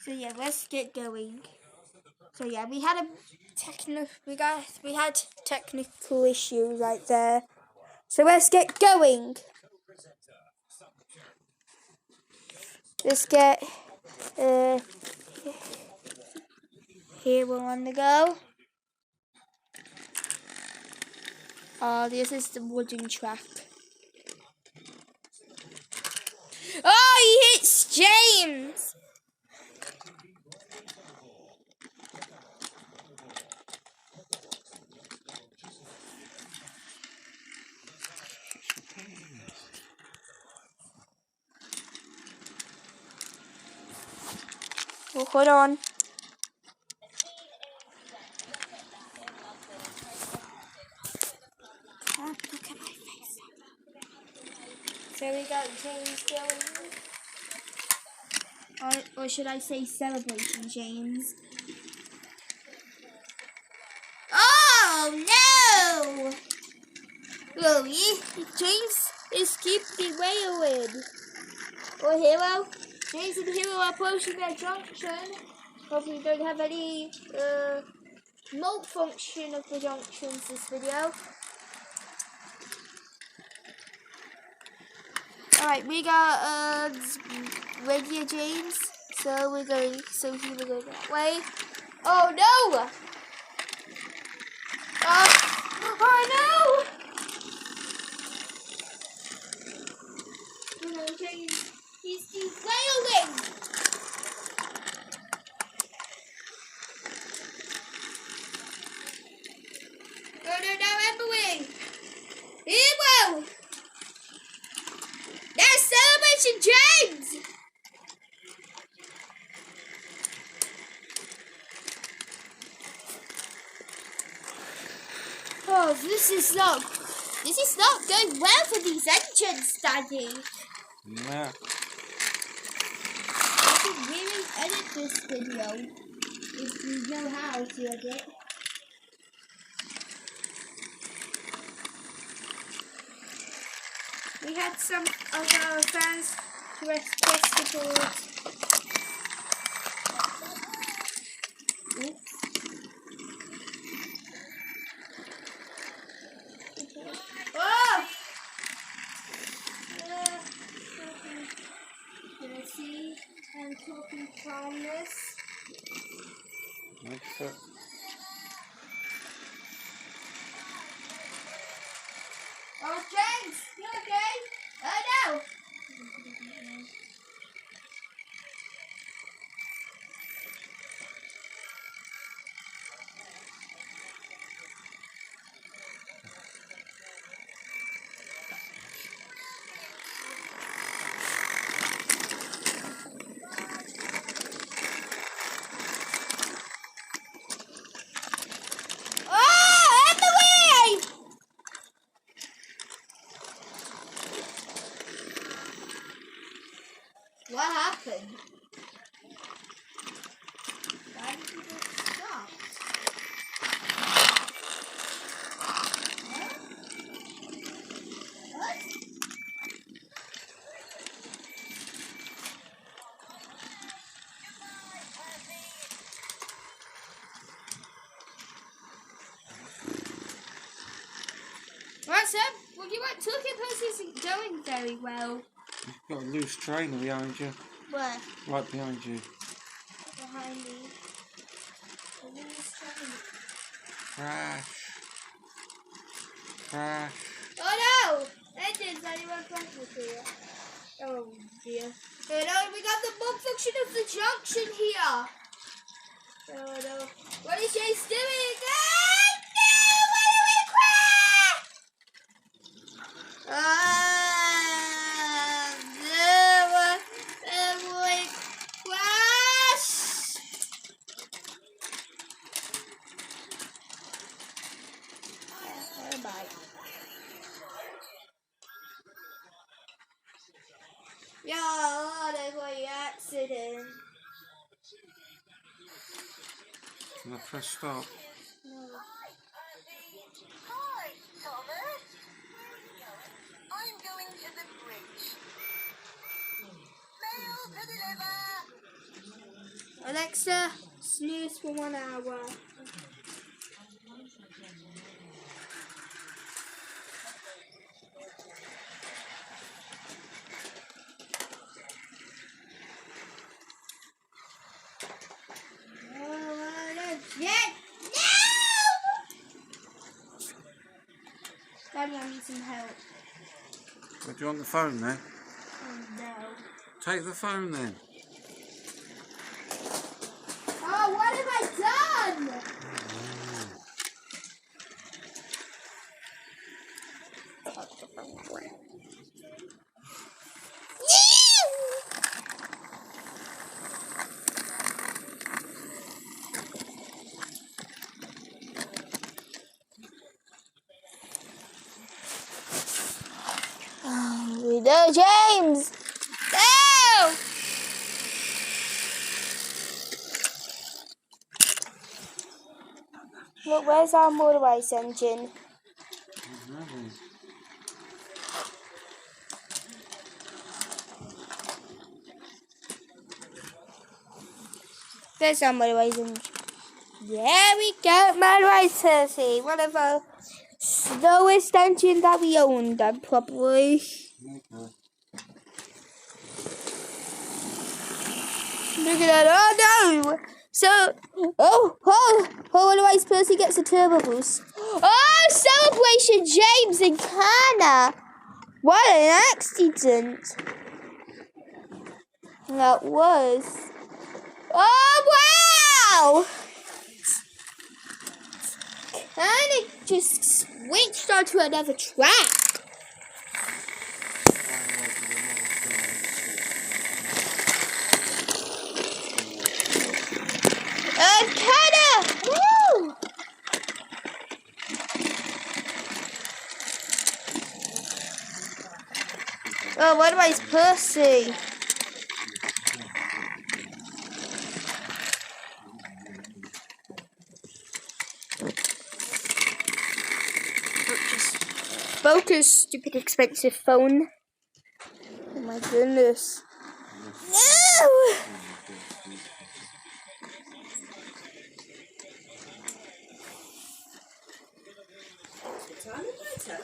So yeah, let's get going. So yeah, we had technical issues right there. So let's get going. Let's get Hero on the go. Oh, this is the wooden track. Oh, he hits James! Oh, hold on. Oh, look at my face. So we got James going. Or should I say celebration James? Oh no! Well, James is keeping wailing. Oh, Hero. James and Hero are approaching their junction. Hopefully we don't have any malfunction of the junctions this video. Alright, we got regular James. So he will go that way. Oh no! Oh no! Oh no, James. He's wailing! No, Emily! Hero! That's Celebration James! Oh, this is not going well for these engines, Daddy. Yeah. I can really edit this video if you know how to edit. We had some of our fans request support. Oops. Oh! Let's see. I'm talking calmness. That's it. Oh, James! You okay? Oh no! Oh, Emily! What happened? Why did you just stop? What? Right, sir. Well, you weren't talking because isn't going very well. You've got a loose trainer behind you. Where? Right behind you. Behind me. A loose train. Crash. Crash. Oh no! Engines, anyone crashes here? Oh dear. Oh no, we got the malfunction of the junction here! Oh no. What is Jace doing? Ah, no! Why do we crash? No! We crash! Bye. Yeah, there's an accident. Can I press stop? No. Hi, Thomas. Where are you going? I'm going to the bridge. Mail to deliver. Alexa, snooze for 1 hour. Daddy, I need some help. But do you want the phone then? Oh no. Take the phone then. Oh, what have I done? Oh, no, James! No! Look, where's our motorized engine? There's our motorized engine. There we go, motorized Cersei. One of our slowest engines that we owned, probably. Okay. Look at that. Oh no! So, otherwise Percy gets a turbo boost. Oh, celebration, James and Kana. What an accident that was. Oh, wow! Kana just switched onto another track. Kana! Woo! Oh, what about his Percy? Focus, stupid expensive phone. Oh my goodness. No!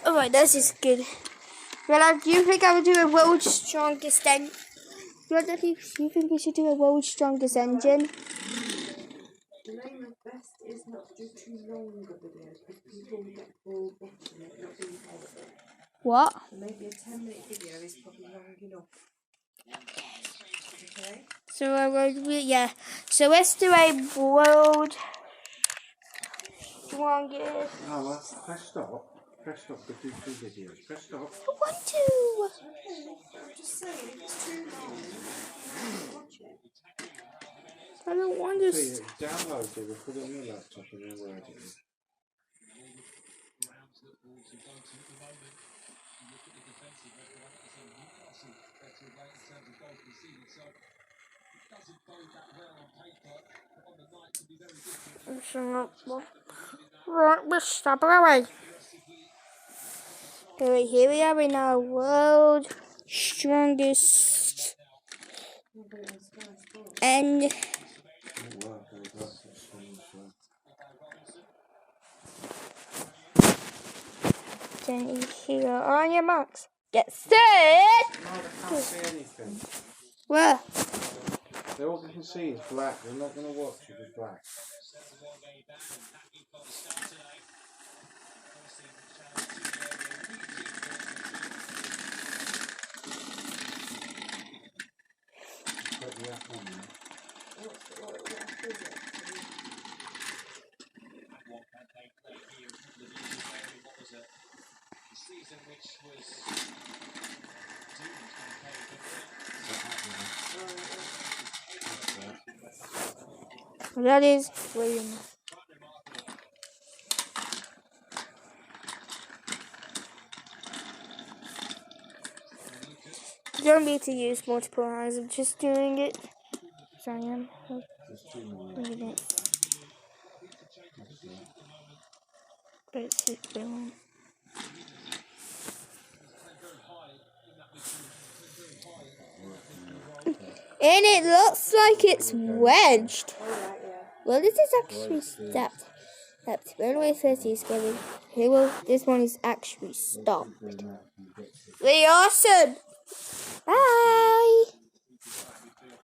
Alright, this is good. Well, do you think I would do a world's strongest engine? Do you think we should do a world's strongest engine? The name of best is not to do too long of videos because people will get bored watching it, not being part of it. What? So maybe a 10-minute video is probably long enough. Okay? So So let's do a world strongest. No, press stop. Press stop to do 2 videos. Press stop. I want to. Okay, I'm just saying, if it's too long, watch it. I don't want to. See, download it, we'll put it on your laptop and then write it in. Right, stop away. Okay, here we are in our world strongest and then here on your marks. Get set. No, they can't see anything. Where? All they can see is black. They're not going to watch if it's black. Put the app on there. That is William. You don't need to use multiple eyes. I'm just doing it. Sorry, I'm doing it. But it's William. And it looks like it's wedged. Alright, yeah. Well, this is actually stopped. But anyway, 30 is going. Okay, well, this one is actually stopped. Really awesome. Bye.